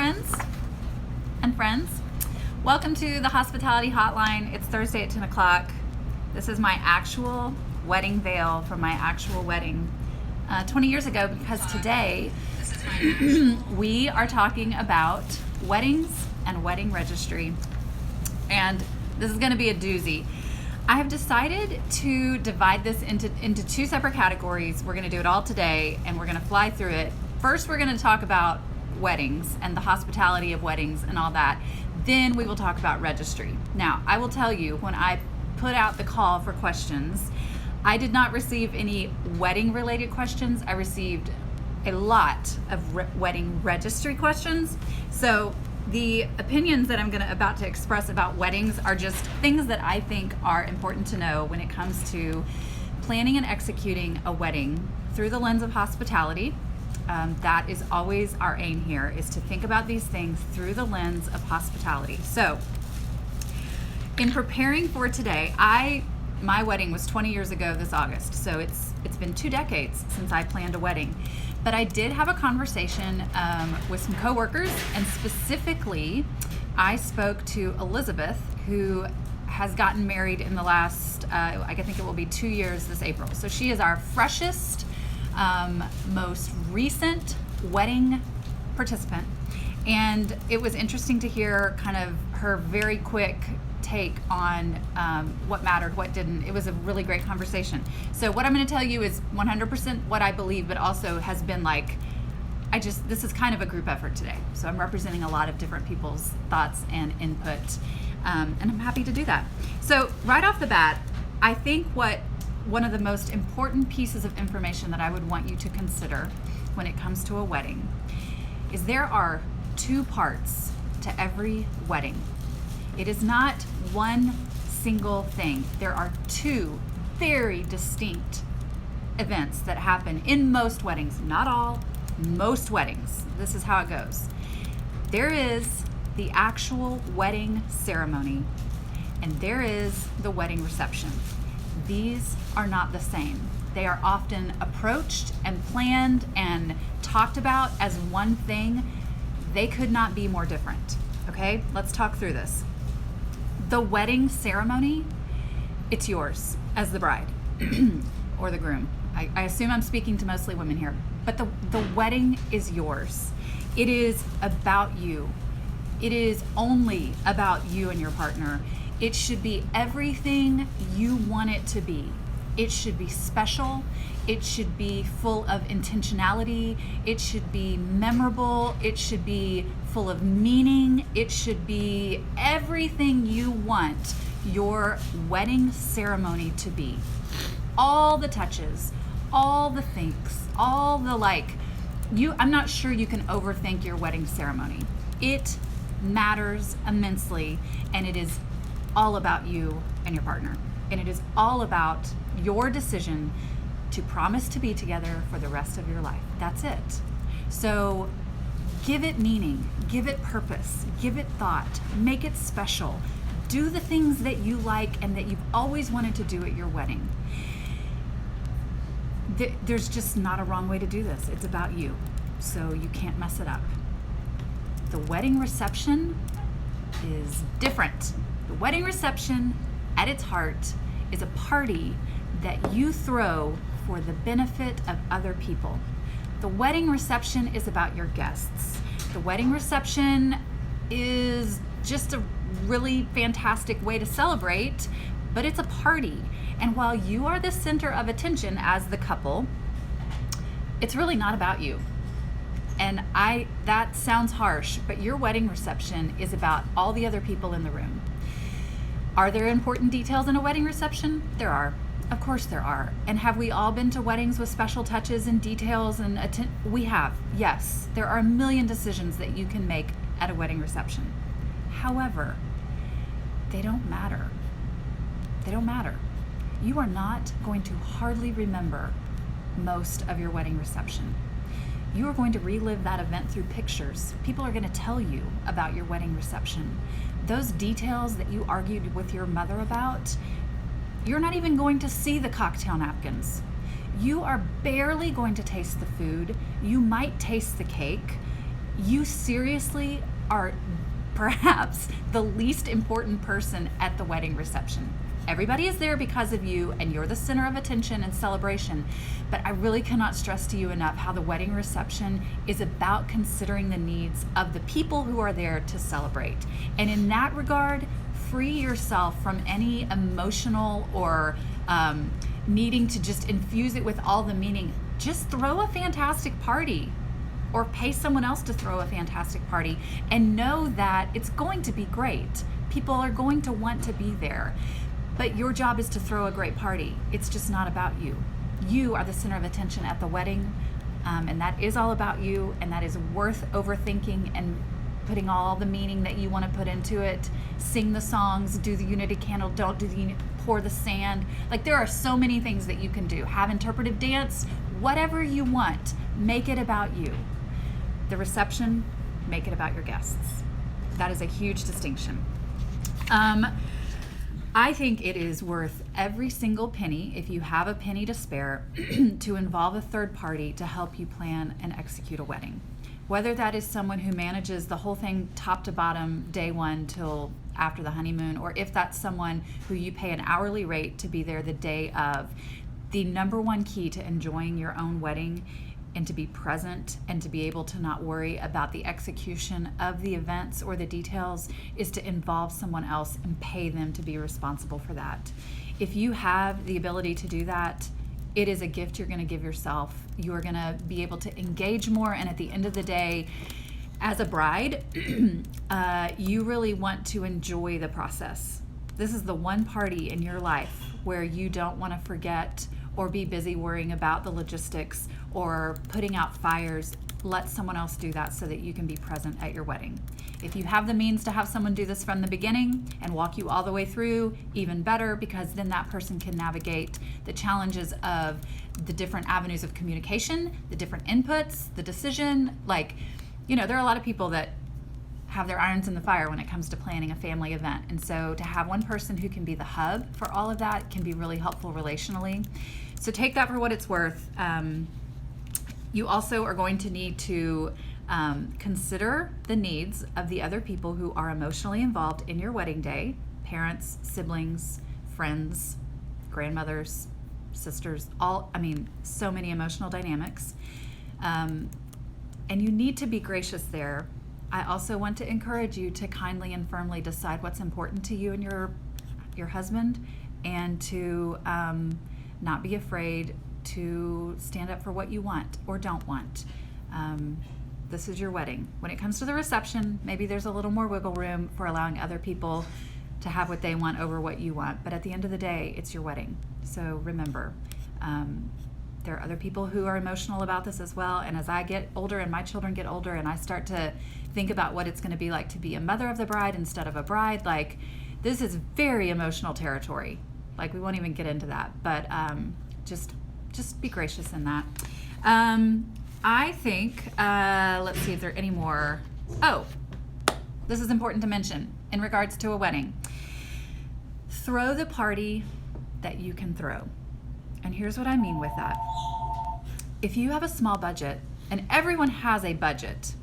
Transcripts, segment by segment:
friends and friends. Welcome to the Hospitality Hotline. It's Thursday at 10 o'clock. This is my actual wedding veil from my actual wedding 20 years ago, because today we are talking about weddings and wedding registry. And this is going to be a doozy. I have decided to divide this into two separate categories. We're going to do it all today, and we're going to fly through it. First, we're going to talk about weddings and the hospitality of weddings and all that. Then we will talk about registry. Now, I will tell you, when I put out the call for questions, I did not receive any wedding-related questions. I received a lot of wedding registry questions. So the opinions that I'm about to express about weddings are just things that I think are important to know when it comes to planning and executing a wedding through the lens of hospitality. That is always our aim here, is to think about these things through the lens of hospitality. So in preparing for today, my wedding was 20 years ago this August, so it's been 2 decades since I planned a wedding. But I did have a conversation with some coworkers, and specifically, I spoke to Elizabeth, who has gotten married in the last, I think it will be 2 years this April. So she is our freshest, most recent wedding participant. And it was interesting to hear kind of her very quick take on what mattered, what didn't. It was a really great conversation. So what I'm going to tell you is 100% what I believe, but also has been like, this is kind of a group effort today. So I'm representing a lot of different people's thoughts and input, and I'm happy to do that. So right off the bat, I think one of the most important pieces of information that I would want you to consider when it comes to a wedding is there are 2 parts to every wedding. It is not one single thing. There are 2 very distinct events that happen in most weddings. Not all, most weddings. This is how it goes. There is the actual wedding ceremony, and there is the wedding reception. These are not the same. They are often approached and planned and talked about as one thing. They could not be more different. Okay, let's talk through this. The wedding ceremony, it's yours as the bride or the groom. I assume I'm speaking to mostly women here, but the wedding is yours. It is about you. It is only about you and your partner. It should be everything you want it to be. It should be special. It should be full of intentionality. It should be memorable. It should be full of meaning. It should be everything you want your wedding ceremony to be. All the touches, all the things, all the I'm not sure you can overthink your wedding ceremony. It matters immensely, and it is all about you and your partner. And it is all about your decision to promise to be together for the rest of your life. That's it. So give it meaning, give it purpose, give it thought, make it special. Do the things that you like and that you've always wanted to do at your wedding. There's just not a wrong way to do this. It's about you, so you can't mess it up. The wedding reception is different. The wedding reception, at its heart, is a party that you throw for the benefit of other people. The wedding reception is about your guests. The wedding reception is just a really fantastic way to celebrate, but it's a party. And while you are the center of attention as the couple, it's really not about you. And that sounds harsh, but your wedding reception is about all the other people in the room. Are there important details in a wedding reception? There are. Of course there are. And have we all been to weddings with special touches and details and we have, yes. There are a million decisions that you can make at a wedding reception. However, they don't matter. They don't matter. You are not going to hardly remember most of your wedding reception. You are going to relive that event through pictures. People are going to tell you about your wedding reception. Those details that you argued with your mother about, you're not even going to see the cocktail napkins. You are barely going to taste the food. You might taste the cake. You seriously are perhaps the least important person at the wedding reception. Everybody is there because of you, and you're the center of attention and celebration. But I really cannot stress to you enough how the wedding reception is about considering the needs of the people who are there to celebrate. And in that regard, free yourself from any emotional or needing to just infuse it with all the meaning. Just throw a fantastic party, or pay someone else to throw a fantastic party, and know that it's going to be great. People are going to want to be there. But your job is to throw a great party. It's just not about you. You are the center of attention at the wedding, and that is all about you, and that is worth overthinking and putting all the meaning that you want to put into it. Sing the songs, do the unity candle, don't do the pour the sand. Like, there are so many things that you can do. Have interpretive dance, whatever you want. Make it about you. The reception, make it about your guests. That is a huge distinction. I think it is worth every single penny, if you have a penny to spare, to involve a third party to help you plan and execute a wedding. Whether that is someone who manages the whole thing top to bottom, day one till after the honeymoon, or if that's someone who you pay an hourly rate to be there the day of. The number one key to enjoying your own wedding and to be present and to be able to not worry about the execution of the events or the details is to involve someone else and pay them to be responsible for that. If you have the ability to do that, it is a gift you're going to give yourself. You are going to be able to engage more, and at the end of the day, as a bride, you really want to enjoy the process. This is the one party in your life where you don't want to forget or be busy worrying about the logistics or putting out fires. Let someone else do that so that you can be present at your wedding. If you have the means to have someone do this from the beginning and walk you all the way through, even better, because then that person can navigate the challenges of the different avenues of communication, the different inputs, the decision. Like, you know, there are a lot of people that have their irons in the fire when it comes to planning a family event. And so to have one person who can be the hub for all of that can be really helpful relationally. So take that for what it's worth. You also are going to need to consider the needs of the other people who are emotionally involved in your wedding day: parents, siblings, friends, grandmothers, sisters, so many emotional dynamics. And you need to be gracious there. I also want to encourage you to kindly and firmly decide what's important to you and your husband, and to not be afraid to stand up for what you want or don't want. This is your wedding. When it comes to the reception, maybe there's a little more wiggle room for allowing other people to have what they want over what you want. But at the end of the day, it's your wedding. So remember, there are other people who are emotional about this as well. And as I get older and my children get older and I start to think about what it's going to be like to be a mother of the bride instead of a bride, like, this is very emotional territory. Like, we won't even get into that. But just be gracious in that. I think, let's see if there are any more. Oh, this is important to mention in regards to a wedding. Throw the party that you can throw. And here's what I mean with that. If you have a small budget, and everyone has a budget,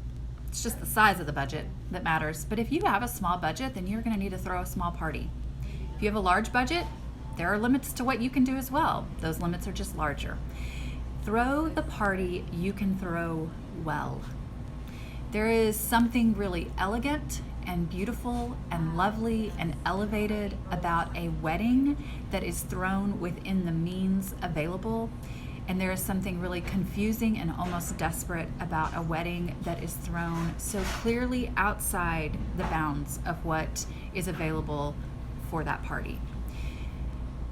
it's just the size of the budget that matters. But if you have a small budget, then you're going to need to throw a small party. If you have a large budget, there are limits to what you can do as well. Those limits are just larger. Throw the party you can throw well. There is something really elegant and beautiful and lovely and elevated about a wedding that is thrown within the means available. And there is something really confusing and almost desperate about a wedding that is thrown so clearly outside the bounds of what is available for that party.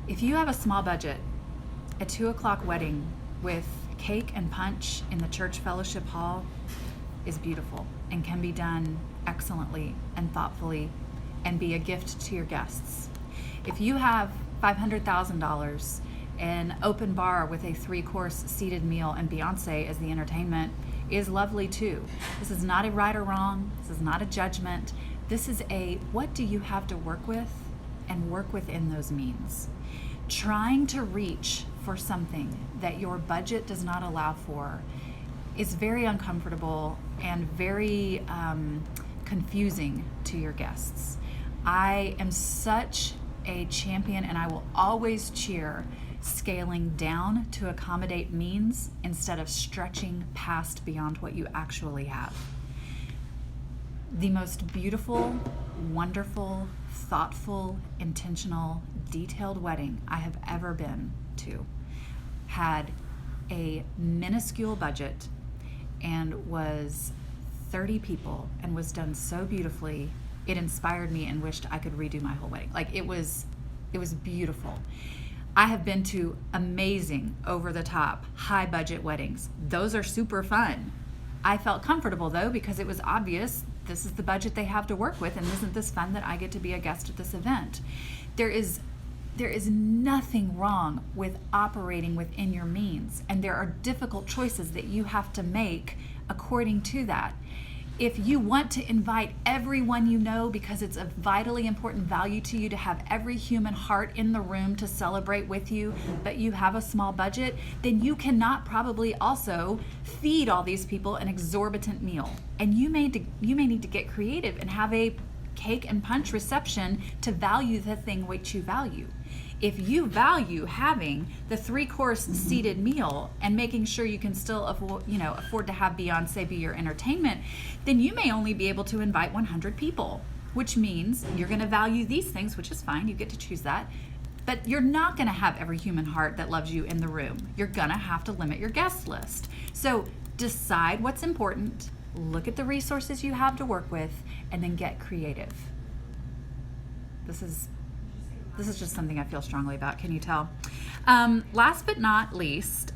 If you have a small budget, a 2:00 wedding with cake and punch in the church fellowship hall is beautiful and can be done excellently and thoughtfully and be a gift to your guests. If you have $500,000, an open bar with a 3-course seated meal and Beyonce as the entertainment is lovely too. This is not a right or wrong. This is not a judgment. This is a, what do you have to work with, and work within those means. Trying to reach for something that your budget does not allow for is very uncomfortable and very confusing to your guests. I am such a champion, and I will always cheer scaling down to accommodate means instead of stretching past beyond what you actually have. The most beautiful, wonderful, thoughtful, intentional, detailed wedding I have ever been to had a minuscule budget and was 30 people and was done so beautifully. It inspired me and wished I could redo my whole wedding. Like, it was beautiful. I have been to amazing, over-the-top, high-budget weddings. Those are super fun. I felt comfortable, though, because it was obvious this is the budget they have to work with, and isn't this fun that I get to be a guest at this event? There is nothing wrong with operating within your means, and there are difficult choices that you have to make according to that. If you want to invite everyone you know because it's of vitally important value to you to have every human heart in the room to celebrate with you, but you have a small budget, then you cannot probably also feed all these people an exorbitant meal. And you may need to get creative and have a cake and punch reception to value the thing which you value. If you value having the 3-course seated meal and making sure you can still afford to have Beyonce be your entertainment, then you may only be able to invite 100 people, which means you're going to value these things, which is fine. You get to choose that. But you're not going to have every human heart that loves you in the room. You're going to have to limit your guest list. So decide what's important, look at the resources you have to work with, and then get creative. This is just something I feel strongly about. Can you tell? Last but not least,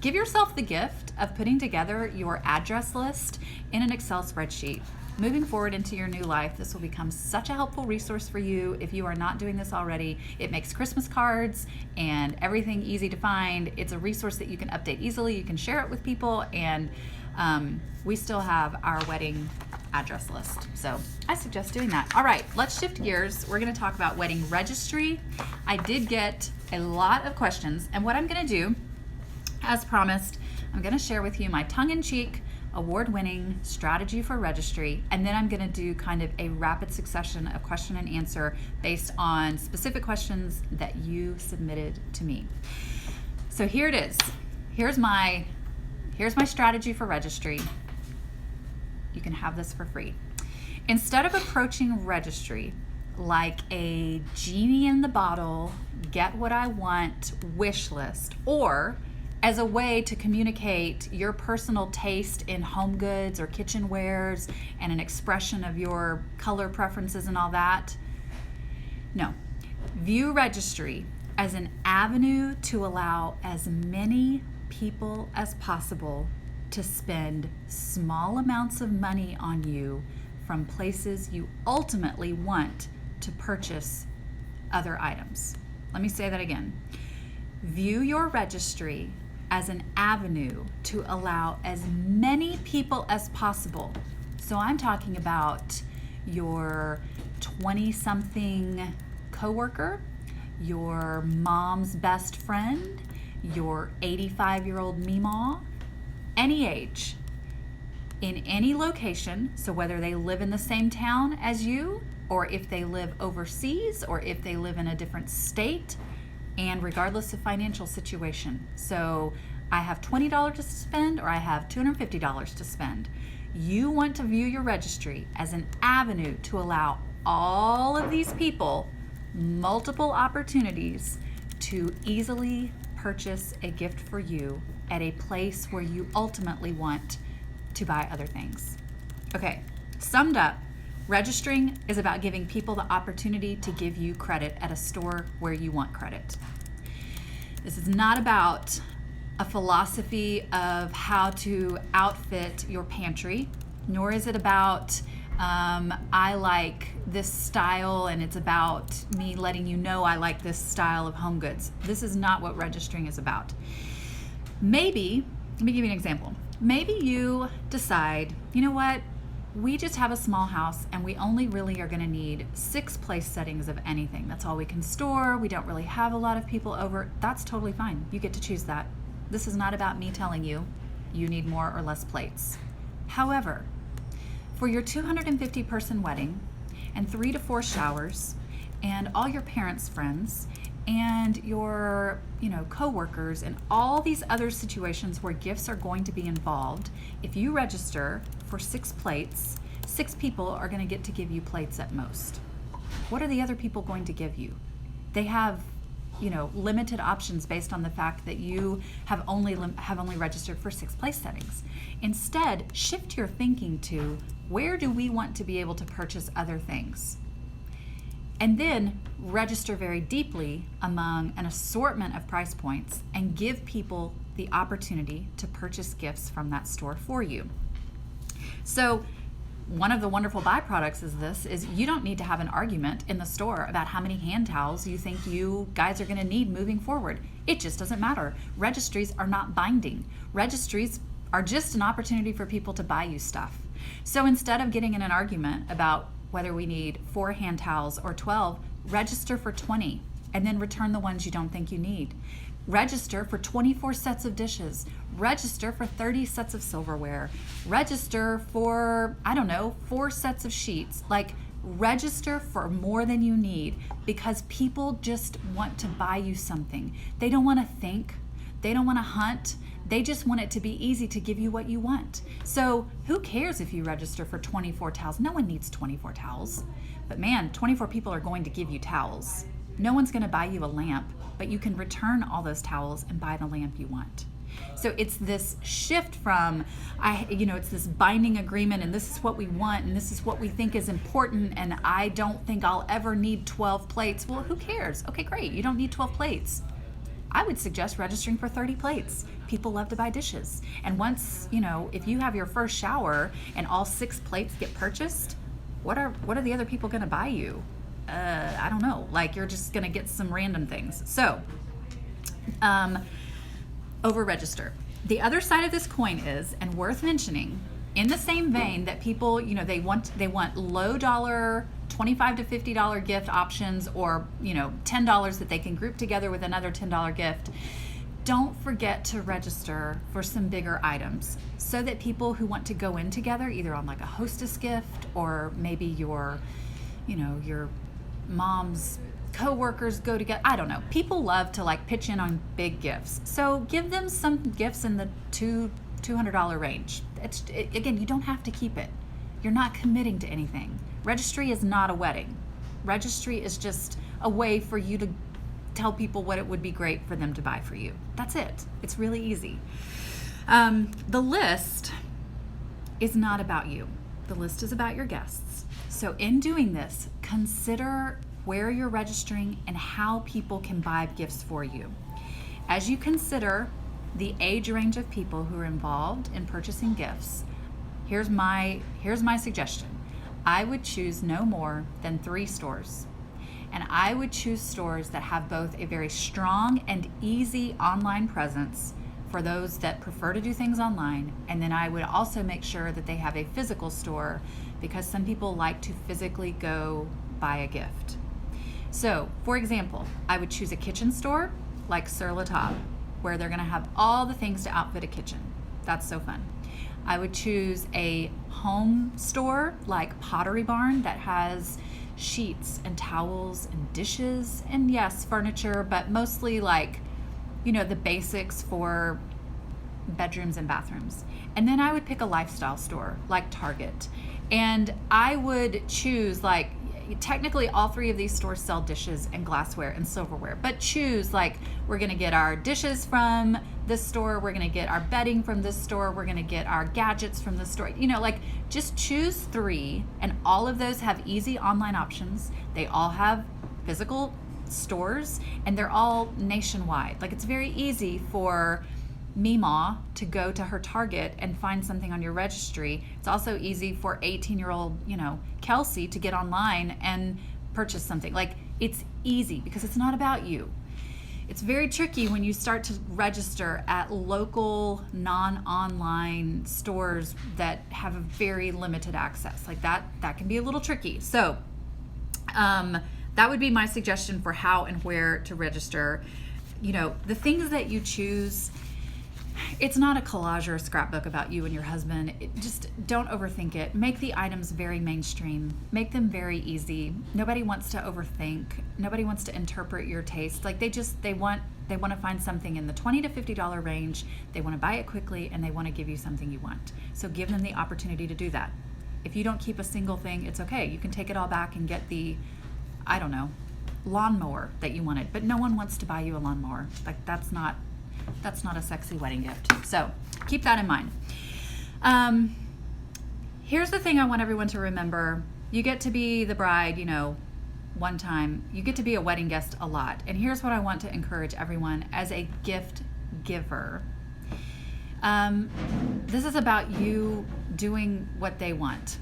give yourself the gift of putting together your address list in an Excel spreadsheet. Moving forward into your new life, this will become such a helpful resource for you if you are not doing this already. It makes Christmas cards and everything easy to find. It's a resource that you can update easily. You can share it with people, and we still have our wedding address list. So I suggest doing that. All right, let's shift gears. We're going to talk about wedding registry. I did get a lot of questions, and what I'm going to do, as promised, I'm going to share with you my tongue-in-cheek, award-winning strategy for registry, and then I'm going to do kind of a rapid succession of question and answer based on specific questions that you submitted to me. So here it is. Here's my strategy for registry. You can have this for free. Instead of approaching registry like a genie in the bottle, get what I want wish list, or as a way to communicate your personal taste in home goods or kitchenwares and an expression of your color preferences and all that, no. View registry as an avenue to allow as many people as possible to spend small amounts of money on you from places you ultimately want to purchase other items. Let me say that again. View your registry as an avenue to allow as many people as possible. So I'm talking about your 20-something coworker, your mom's best friend, your 85-year-old meemaw, any age, in any location. So whether they live in the same town as you, or if they live overseas, or if they live in a different state, and regardless of financial situation. So I have $20 to spend, or I have $250 to spend. You want to view your registry as an avenue to allow all of these people multiple opportunities to easily purchase a gift for you at a place where you ultimately want to buy other things. Okay, summed up, registering is about giving people the opportunity to give you credit at a store where you want credit. This is not about a philosophy of how to outfit your pantry, nor is it about I like this style and it's about me letting you know I like this style of home goods. This is not what registering is about. Maybe, let me give you an example. Maybe you decide, you know what, we just have a small house and we only really are going to need 6 place settings of anything. That's all we can store. We don't really have a lot of people over. That's totally fine. You get to choose that. This is not about me telling you you need more or less plates. However, for your 250 person wedding and 3 to 4 showers and all your parents' friends and your, coworkers and all these other situations where gifts are going to be involved, if you register for 6 plates, 6 people are going to get to give you plates at most. What are the other people going to give you? They have, limited options based on the fact that you have only registered for 6 place settings. Instead, shift your thinking to, where do we want to be able to purchase other things? And then register very deeply among an assortment of price points and give people the opportunity to purchase gifts from that store for you. So one of the wonderful byproducts is you don't need to have an argument in the store about how many hand towels you think you guys are going to need moving forward. It just doesn't matter. Registries are not binding. Registries are just an opportunity for people to buy you stuff. So instead of getting in an argument about whether we need 4 hand towels or 12, register for 20 and then return the ones you don't think you need. Register for 24 sets of dishes. Register for 30 sets of silverware. Register for, 4 sets of sheets. Register for more than you need, because people just want to buy you something. They don't want to think. They don't want to hunt. They just want it to be easy to give you what you want. So who cares if you register for 24 towels? No one needs 24 towels. But man, 24 people are going to give you towels. No one's going to buy you a lamp, but you can return all those towels and buy the lamp you want. So it's this shift from, it's this binding agreement, and this is what we want, and this is what we think is important, and I don't think I'll ever need 12 plates. Well, who cares? Okay, great. You don't need 12 plates. I would suggest registering for 30 plates. People love to buy dishes. And once, if you have your first shower and all 6 plates get purchased, what are the other people going to buy you? I don't know. You're just going to get some random things. So, over register. The other side of this coin is, and worth mentioning, in the same vein that people, they want low dollar, $25 to $50 gift options, or $10 that they can group together with another $10 gift. Don't forget to register for some bigger items, so that people who want to go in together, either on a hostess gift, or maybe your mom's co-workers go together. I don't know. People love to pitch in on big gifts. So give them some gifts in the $200 range. Again, you don't have to keep it. You're not committing to anything. Registry is not a wedding. Registry is just a way for you to tell people what it would be great for them to buy for you. That's it. It's really easy. The list is not about you. The list is about your guests. So in doing this, consider where you're registering and how people can buy gifts for you. As you consider the age range of people who are involved in purchasing gifts, here's my suggestion. I would choose no more than 3 stores. And I would choose stores that have both a very strong and easy online presence for those that prefer to do things online. And then I would also make sure that they have a physical store, because some people like to physically go buy a gift. So, for example, I would choose a kitchen store like Sur La Table, where they're going to have all the things to outfit a kitchen. That's so fun. I would choose a home store like Pottery Barn that has sheets and towels and dishes and, yes, furniture, but mostly the basics for bedrooms and bathrooms. And then I would pick a lifestyle store like Target. And I would choose technically all 3 of these stores sell dishes and glassware and silverware, but choose we're going to get our dishes from this store, we're going to get our bedding from this store, we're going to get our gadgets from this store. Just choose 3, and all of those have easy online options. They all have physical stores, and they're all nationwide. It's very easy for Meemaw to go to her Target and find something on your registry. It's also easy for 18-year-old, Kelsey to get online and purchase something. It's easy because it's not about you. It's very tricky when you start to register at local, non-online stores that have a very limited access. That can be a little tricky. So that would be my suggestion for how and where to register. The things that you choose, It's not a collage or a scrapbook about you and your husband. Just don't overthink it. Make the items very mainstream. Make them very easy. Nobody wants to overthink. Nobody wants to interpret your taste. Like they want to find something in the $20 to $50 range. They want to buy it quickly, and they want to give you something you want. So give them the opportunity to do that. If you don't keep a single thing, it's okay. You can take it all back and get the, I don't know, lawnmower that you wanted. But no one wants to buy you a lawnmower. Like that's not a sexy wedding gift. So keep that in mind. Here's the thing I want everyone to remember. You get to be the bride, one time. You get to be a wedding guest a lot. And here's what I want to encourage everyone as a gift giver. This is about you doing what they want.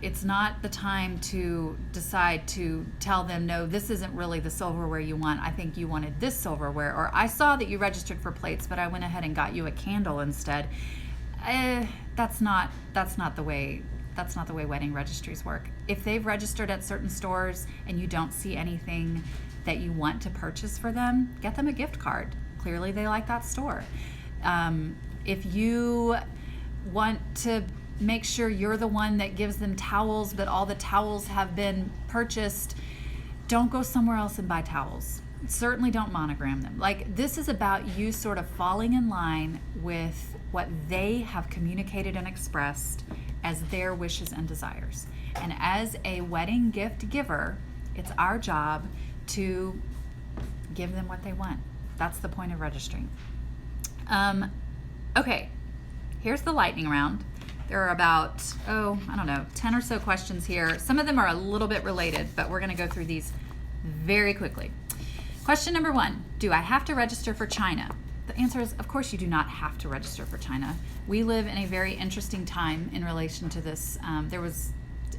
It's not the time to decide to tell them, no, this isn't really the silverware you want. I think you wanted this silverware. Or I saw that you registered for plates, but I went ahead and got you a candle instead. That's not the way wedding registries work. If they've registered at certain stores and you don't see anything that you want to purchase for them, get them a gift card. Clearly they like that store. If you want to make sure you're the one that gives them towels, but all the towels have been purchased, don't go somewhere else and buy towels. Certainly don't monogram them. This is about you sort of falling in line with what they have communicated and expressed as their wishes and desires. And as a wedding gift giver, it's our job to give them what they want. That's the point of registering. Okay, here's the lightning round. There are about, 10 or so questions here. Some of them are a little bit related, but we're going to go through these very quickly. Question number 1, do I have to register for China? The answer is, of course you do not have to register for China. We live in a very interesting time in relation to this.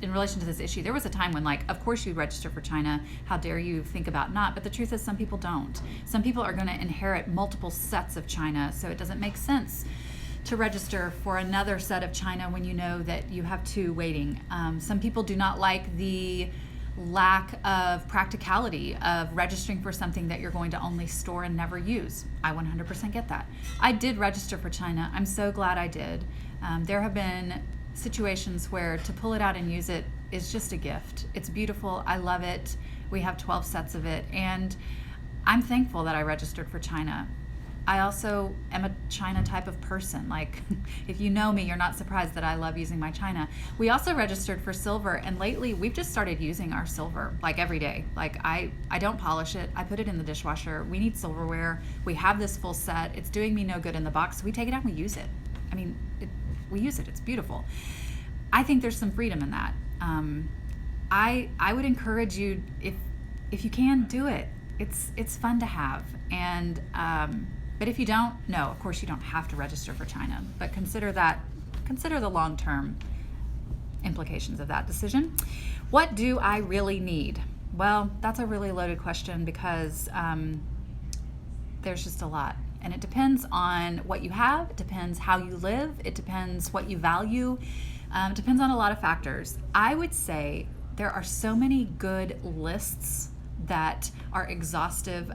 In relation to this issue, there was a time when, of course you register for China. How dare you think about not? But the truth is, some people don't. Some people are going to inherit multiple sets of China, so it doesn't make sense to register for another set of China when you know that you have 2 waiting. Some people do not like the lack of practicality of registering for something that you're going to only store and never use. I 100% get that. I did register for China. I'm so glad I did. There have been situations where to pull it out and use it is just a gift. It's beautiful. I love it. We have 12 sets of it, and I'm thankful that I registered for China. I also am a China type of person. If you know me, you're not surprised that I love using my China. We also registered for silver, and lately we've just started using our silver every day. I don't polish it. I put it in the dishwasher. We need silverware. We have this full set. It's doing me no good in the box. So we take it out and we use it. We use it. It's beautiful. I think there's some freedom in that. I would encourage you, if you can, do it. It's fun to have. And but if you don't, no, of course you don't have to register for China. But consider the long-term implications of that decision. What do I really need? Well, that's a really loaded question because there's just a lot. And it depends on what you have, it depends how you live, it depends what you value, it depends on a lot of factors. I would say there are so many good lists that are exhaustive.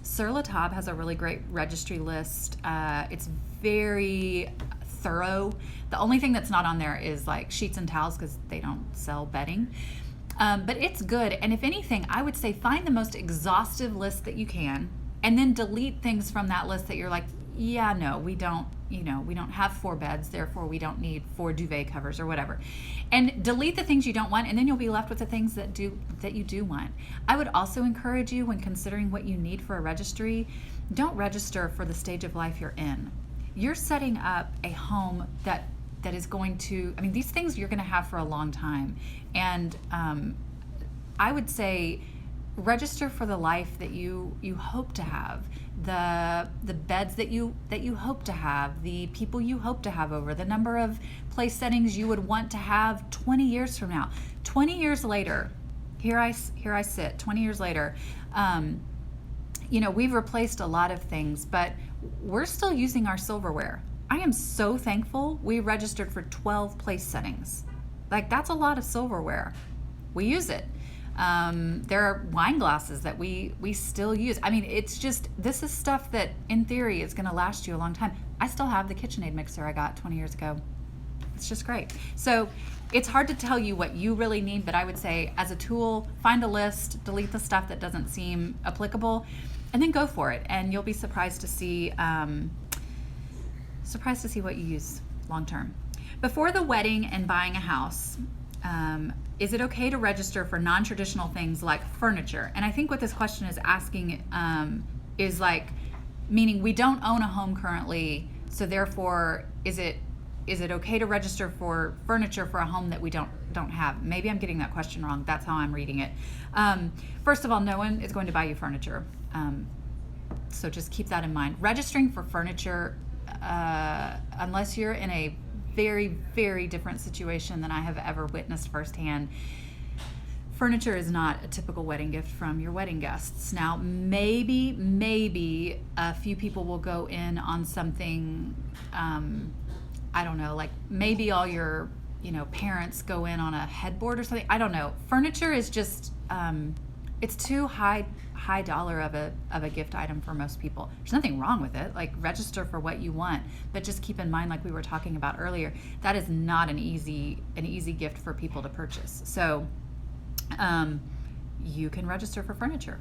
Sur La Table has a really great registry list. It's very thorough. The only thing that's not on there is sheets and towels because they don't sell bedding. But it's good. And if anything, I would say find the most exhaustive list that you can, and then delete things from that list that you're like, yeah, no, we don't have 4 beds, therefore we don't need 4 duvet covers or whatever. And delete the things you don't want, and then you'll be left with the things that you do want. I would also encourage you, when considering what you need for a registry, don't register for the stage of life you're in. You're setting up a home that is going to, these things you're going to have for a long time. And I would say register for the life that you hope to have, the beds that you hope to have, the people you hope to have over, the number of place settings you would want to have 20 years from now. 20 years later, here I sit, 20 years later, we've replaced a lot of things, but we're still using our silverware. I am so thankful we registered for 12 place settings. That's a lot of silverware. We use it. There are wine glasses that we still use. I mean, it's just, this is stuff that in theory is going to last you a long time. I still have the KitchenAid mixer I got 20 years ago. It's just great. So it's hard to tell you what you really need, but I would say as a tool, find a list, delete the stuff that doesn't seem applicable, and then go for it. And you'll be surprised to see what you use long term. Before the wedding and buying a house, is it okay to register for non-traditional things like furniture? And I think what this question is asking is like, meaning we don't own a home currently, so therefore is it okay to register for furniture for a home that we don't have? Maybe I'm getting that question wrong. That's how I'm reading it. First of all, no one is going to buy you furniture. So just keep that in mind. Registering for furniture, unless you're in a very, very different situation than I have ever witnessed firsthand, furniture is not a typical wedding gift from your wedding guests. Now, maybe a few people will go in on something, I don't know, like maybe all your, parents go in on a headboard or something. I don't know. Furniture is just, it's too high dollar of a gift item for most people. There's nothing wrong with it. Like, register for what you want, but just keep in mind, like we were talking about earlier, that is not an easy gift for people to purchase. So you can register for furniture,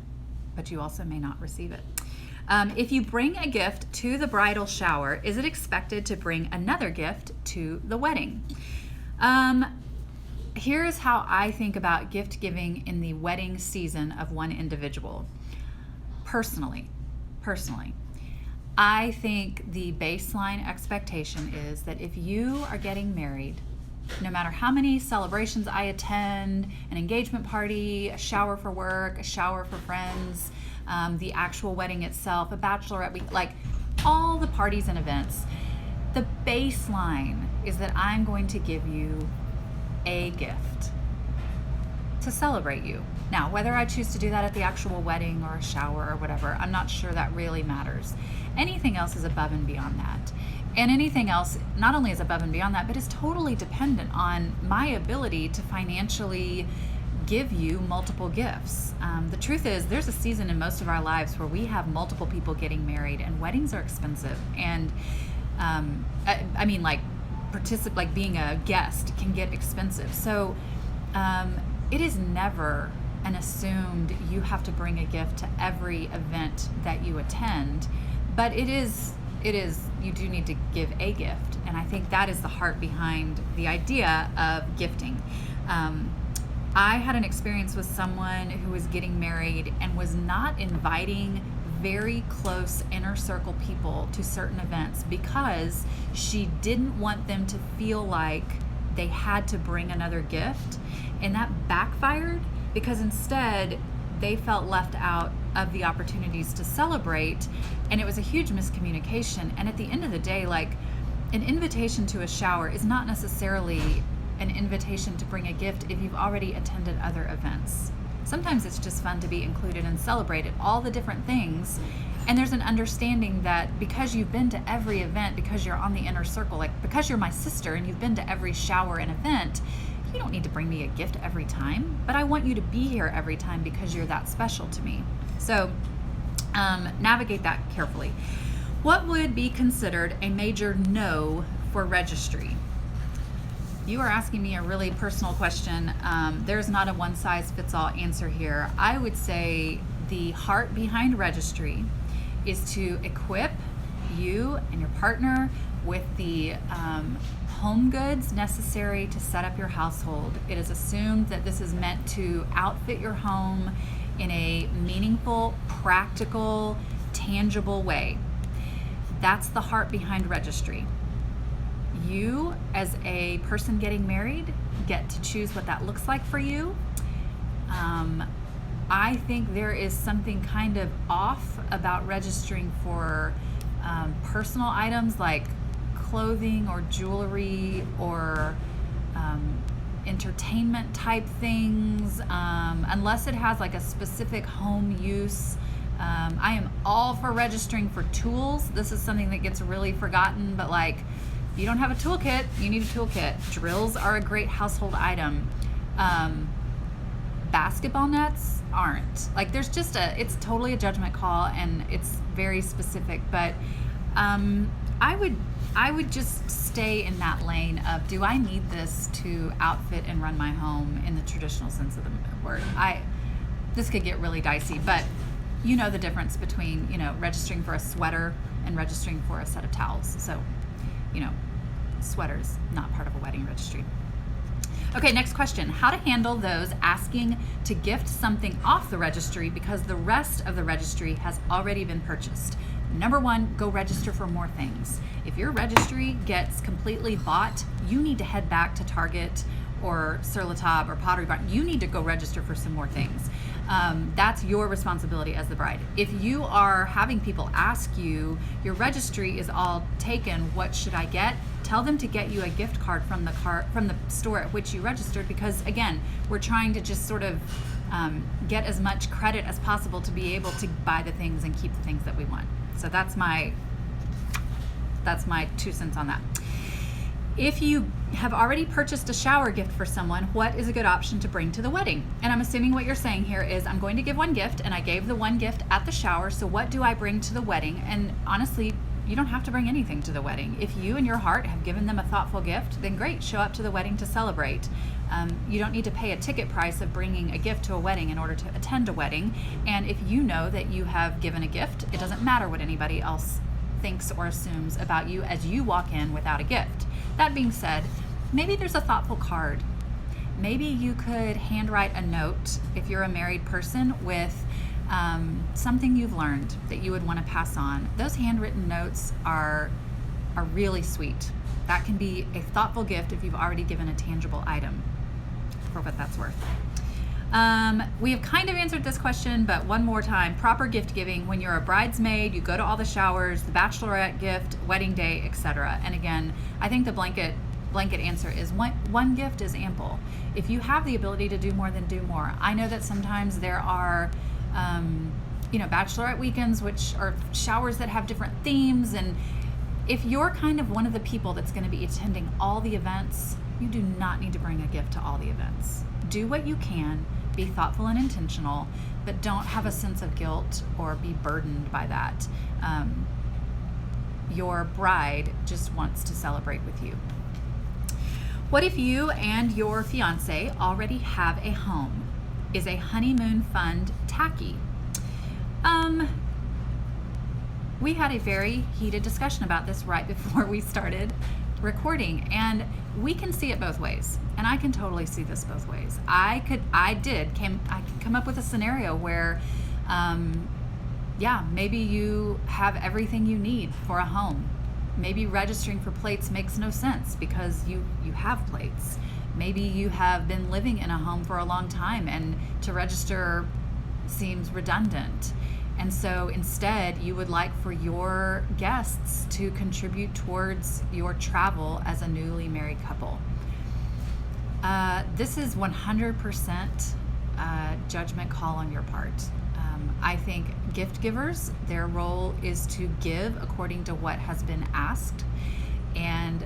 but you also may not receive it. If you bring a gift to the bridal shower, is it expected to bring another gift to the wedding? Here's how I think about gift giving in the wedding season of one individual. Personally, I think the baseline expectation is that if you are getting married, no matter how many celebrations I attend, an engagement party, a shower for work, a shower for friends, the actual wedding itself, a bachelorette week, like all the parties and events, the baseline is that I'm going to give you a gift to celebrate you. Now, whether I choose to do that at the actual wedding or a shower or whatever, I'm not sure that really matters. Anything else is above and beyond that. And anything else not only is above and beyond that, but is totally dependent on my ability to financially give you multiple gifts. The truth is, there's a season in most of our lives where we have multiple people getting married, and weddings are expensive. And I mean, like being a guest can get expensive. So it is never an assumed you have to bring a gift to every event that you attend, but it is you do need to give a gift. And I think that is the heart behind the idea of gifting. I had an experience with someone who was getting married and was not inviting very close inner circle people to certain events because she didn't want them to feel like they had to bring another gift. And that backfired because instead they felt left out of the opportunities to celebrate, and it was a huge miscommunication. And at the end of the day, like, an invitation to a shower is not necessarily an invitation to bring a gift if you've already attended other events. Sometimes it's just fun to be included and celebrated all the different things. And there's an understanding that because you've been to every event, because you're on the inner circle, like because you're my sister and you've been to every shower and event, you don't need to bring me a gift every time, but I want you to be here every time because you're that special to me. So navigate that carefully. What would be considered a major no for registry? You are asking me a really personal question. There's not a one-size-fits-all answer here. I would say the heart behind registry is to equip you and your partner with the home goods necessary to set up your household. It is assumed that this is meant to outfit your home in a meaningful, practical, tangible way. That's the heart behind registry. You, as a person getting married, get to choose what that looks like for you. I think there is something kind of off about registering for personal items like clothing or jewelry or entertainment type things, unless it has like a specific home use. I am all for registering for tools. This is something that gets really forgotten, but like, if you don't have a toolkit, you need a toolkit. Drills are a great household item. basketball nets aren't. Like, there's just it's totally a judgment call, and it's very specific, but I would just stay in that lane of, do I need this to outfit and run my home in the traditional sense of the word? This could get really dicey, but you know the difference between, registering for a sweater and registering for a set of towels. So, sweaters, not part of a wedding registry. Okay, next question. How to handle those asking to gift something off the registry because the rest of the registry has already been purchased. Number one, go register for more things. If your registry gets completely bought, you need to head back to Target or Sur La Table or Pottery Barn. You need to go register for some more things. That's your responsibility as the bride. If you are having people ask you, your registry is all taken, what should I get? Tell them to get you a gift card from the store at which you registered, because again, we're trying to just sort of get as much credit as possible to be able to buy the things and keep the things that we want. So that's my 2 cents on that. If you have already purchased a shower gift for someone, what is a good option to bring to the wedding? And I'm assuming what you're saying here is, I'm going to give one gift, and I gave the one gift at the shower, so what do I bring to the wedding? And honestly, you don't have to bring anything to the wedding. If you in your heart have given them a thoughtful gift, then great, show up to the wedding to celebrate. You don't need to pay a ticket price of bringing a gift to a wedding in order to attend a wedding. And if you know that you have given a gift, it doesn't matter what anybody else thinks or assumes about you as you walk in without a gift. That being said, maybe there's a thoughtful card. Maybe you could handwrite a note, if you're a married person, with something you've learned that you would want to pass on. Those handwritten notes are really sweet. That can be a thoughtful gift if you've already given a tangible item, for what that's worth. We have kind of answered this question, but one more time. Proper gift giving: when you're a bridesmaid, you go to all the showers, the bachelorette gift, wedding day, etc. And again, I think the blanket answer is one gift is ample. If you have the ability to do more, then do more. I know that sometimes there are bachelorette weekends, which are showers that have different themes, and if you're kind of one of the people that's going to be attending all the events, you do not need to bring a gift to all the events. Do what you can, be thoughtful and intentional, but don't have a sense of guilt or be burdened by that. Your bride just wants to celebrate with you. What if you and your fiance already have a home? Is a honeymoon fund tacky? We had a very heated discussion about this right before we started recording, and we can see it both ways, and I can totally see this both ways. I could come up with a scenario where maybe you have everything you need for a home. Maybe registering for plates makes no sense because you have plates. Maybe you have been living in a home for a long time and to register seems redundant. And so instead, you would like for your guests to contribute towards your travel as a newly married couple. This is 100% judgment call on your part. I think gift givers, their role is to give according to what has been asked. And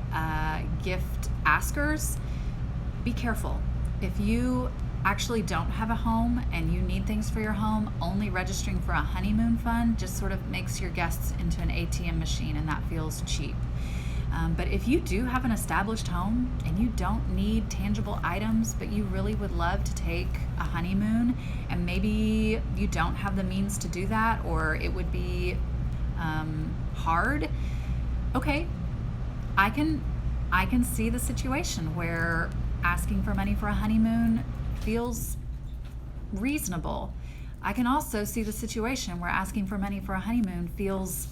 gift askers, be careful. If you actually don't have a home and you need things for your home, only registering for a honeymoon fund just sort of makes your guests into an ATM machine, and that feels cheap. But if you do have an established home and you don't need tangible items, but you really would love to take a honeymoon, and maybe you don't have the means to do that, or it would be hard, okay, I can see the situation where asking for money for a honeymoon feels reasonable. I can also see the situation where asking for money for a honeymoon feels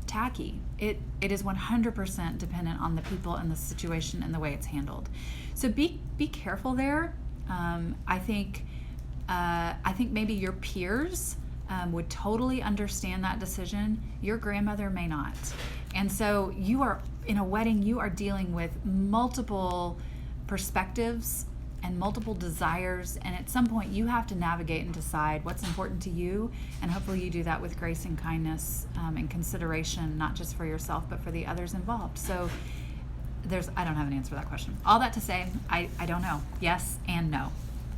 tacky. It is 100% dependent on the people and the situation and the way it's handled. So be careful there. I think maybe your peers would totally understand that decision. Your grandmother may not. And so you are in a wedding, you are dealing with multiple perspectives and multiple desires, and at some point you have to navigate and decide what's important to you, and hopefully you do that with grace and kindness and consideration, not just for yourself but for the others involved. So I don't have an answer for that question. All that to say, I don't know. Yes and no.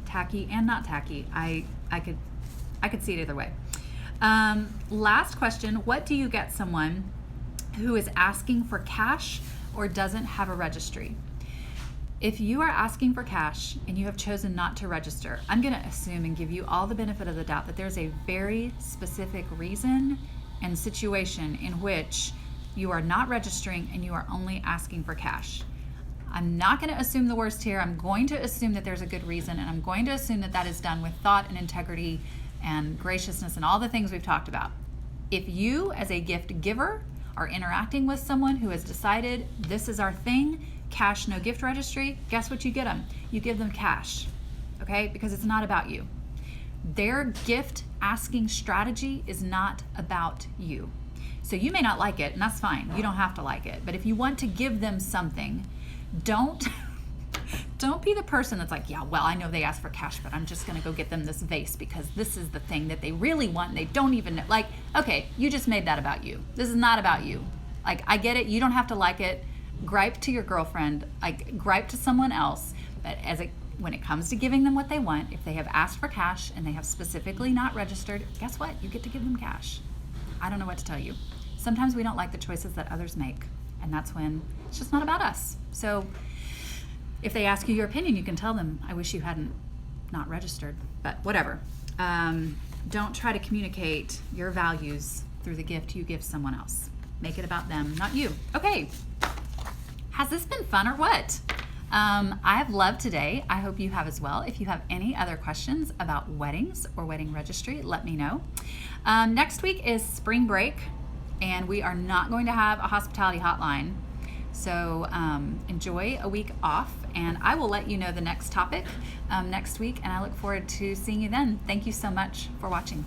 tacky and not tacky. I could see it either way. Last question, what do you get someone who is asking for cash or doesn't have a registry? If you are asking for cash and you have chosen not to register, I'm going to assume and give you all the benefit of the doubt that there's a very specific reason and situation in which you are not registering and you are only asking for cash. I'm not going to assume the worst here. I'm going to assume that there's a good reason, and I'm going to assume that that is done with thought and integrity and graciousness and all the things we've talked about. If you, as a gift giver, are interacting with someone who has decided this is our thing, cash, no gift registry, guess what you get them? You give them cash, okay? Because it's not about you. Their gift asking strategy is not about you. So you may not like it, and that's fine. You don't have to like it. But if you want to give them something, don't be the person that's like, yeah, well, I know they asked for cash, but I'm just going to go get them this vase because this is the thing that they really want and they don't even know. Like, okay, you just made that about you. This is not about you. Like, I get it. You don't have to like it. Gripe to your girlfriend, like gripe to someone else. But when it comes to giving them what they want, if they have asked for cash and they have specifically not registered, guess what? You get to give them cash. I don't know what to tell you. Sometimes we don't like the choices that others make, and that's when it's just not about us. So if they ask you your opinion, you can tell them, I wish you hadn't not registered, but whatever. Don't try to communicate your values through the gift you give someone else. Make it about them, not you. Okay, has this been fun or what? I've loved today. I hope you have as well. If you have any other questions about weddings or wedding registry, let me know. Next week is spring break, and we are not going to have a hospitality hotline. So enjoy a week off, and I will let you know the next topic next week, and I look forward to seeing you then. Thank you so much for watching.